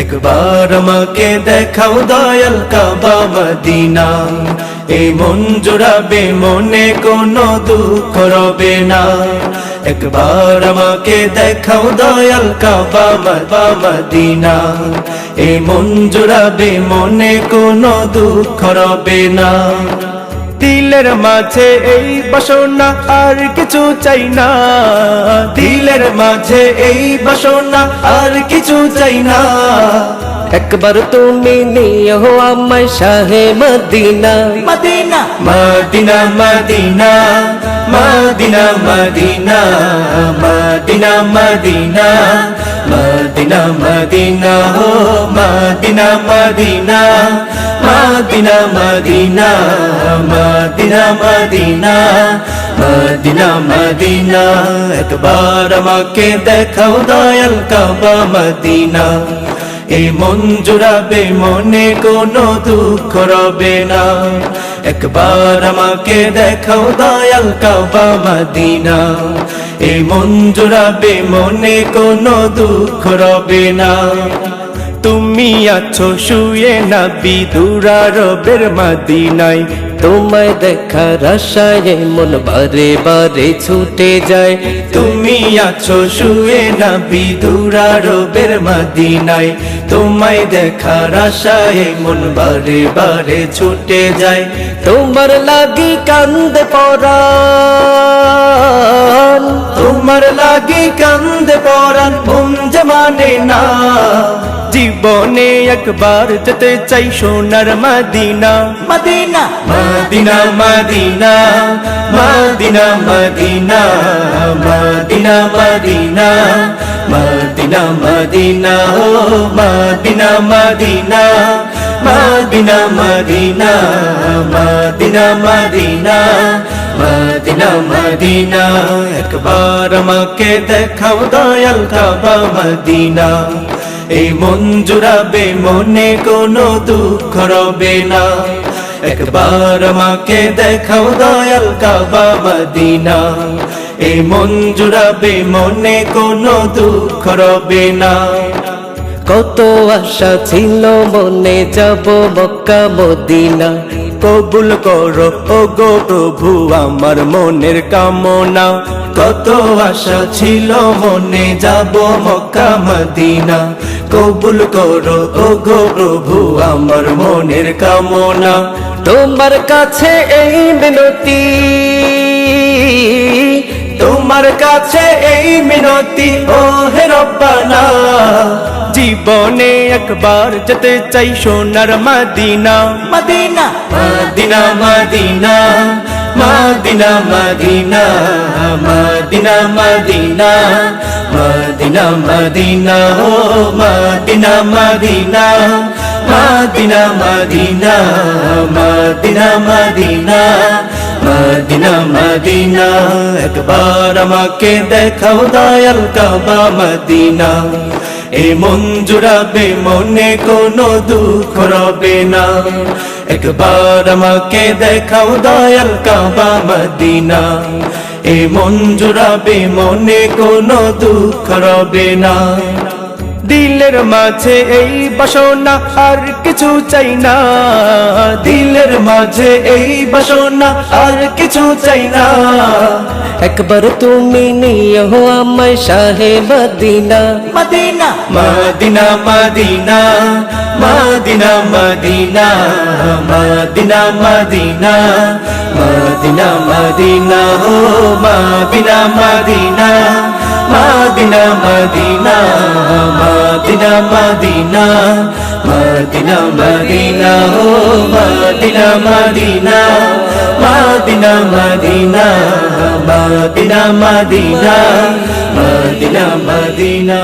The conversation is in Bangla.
একবার আমাকে দেখাও দয়াল কাবা মদিনা, এই মন জুড়াবে মনে কোনো দুঃখ রবে না। একবার আমাকে দেখাও দয়াল কাবা মদিনা, এই মন জুড়াবে মনে কোনো দুঃখ রবে না। দিলের মাঝে এই বাসনা আর কিছু চাই না, দিলের মাঝে এই বাসনা আর কিছু চাই না। একবার তুমি নিও আমায় শাহে Medina, Medina Medina Medina Medina Medina Medina Medina Medina Medina হো Medina Medina Medina Medina Medina Medina Medina Medina. একবার আমাকে দেখাও দয়াল কাবা মদিনা, এই মন জুড়াবে মনে কোনো দুঃখ রবে না। একবার আমাকে দেখাও দয়াল কাবা মদিনা, এই মন জুড়াবে মনে কোনো দুঃখ রবে না। তুমি আছো শুয়ে নবী দুরারবের মদিনায়, তোমায় দেখার আশায় মন বারে বারে ছুটে যায়। তুমি আছো শুয়ে নবী দুরারবের মদিনায়, তোমায় দেখার আশায় মন বারে বারে ছুটে যায়। তোমার লাগি কান্দে পরাণ, তোমার লাগি কান্দে পরাণ ঘুম জমানে না। জীবনে একবার যেতে চাই সোনার Medina, Medina Medina Medina Medina Medina Medina Medina Medina Medina ও Medina Medina Medina Medina Medina Medina Medina Medina. একবার আমাকে দেখাও দয়াল কাবা মদিনা, এই মন জুড়াবে মনে কোনো দুঃখ রবে না। একবার আমাকে দেখাও দয়াল কাবা মদিনা, এই মন জুড়াবে মনে কোনো দুঃখ রবে না। কত আশা ছিল মনে যাব মক্কা মদিনা, কবুল করো ও গো প্রভু আমার মনের কামনা। কত আশা ছিল মনে যাব মক্কা মদিনা, কবুল করো ও গো প্রভু আমার মনের কামনা। তোমার কাছে এই মিনতি, তোমার কাছে এই মিনতি ও হে রব্বানা। জীবনে একবার যেতে চাই সোনার Medina, Medina Medina Medina Medina Medina Medina Medina Medina Medina ও Medina Medina Medina Medina Medina Medina Medina Medina. একবার আমাকে দেখাও দয়াল কাবা মদিনা, এই মন জুড়াবে মনে কোনো দুঃখ রবে না। একবার আমাকে দেখাও দয়াল কাবা মদিনা, এই মন জুড়াবে মনে কোনো দুঃখ রবে না। দিলের মাঝে এই বাসনা আর কিছু চাই না, দিলের মাঝে এই বাসনা আর কিছু চাই না। একবার তুমি নিও আমায় শাহে Medina, Medina Medina Medina Medina Medina Medina Medina Medina Medina ও Medina Medina Medina Medina Medina Medina Medina Medina ও Medina Medina Medina Medina Medina Medina Medina Medina.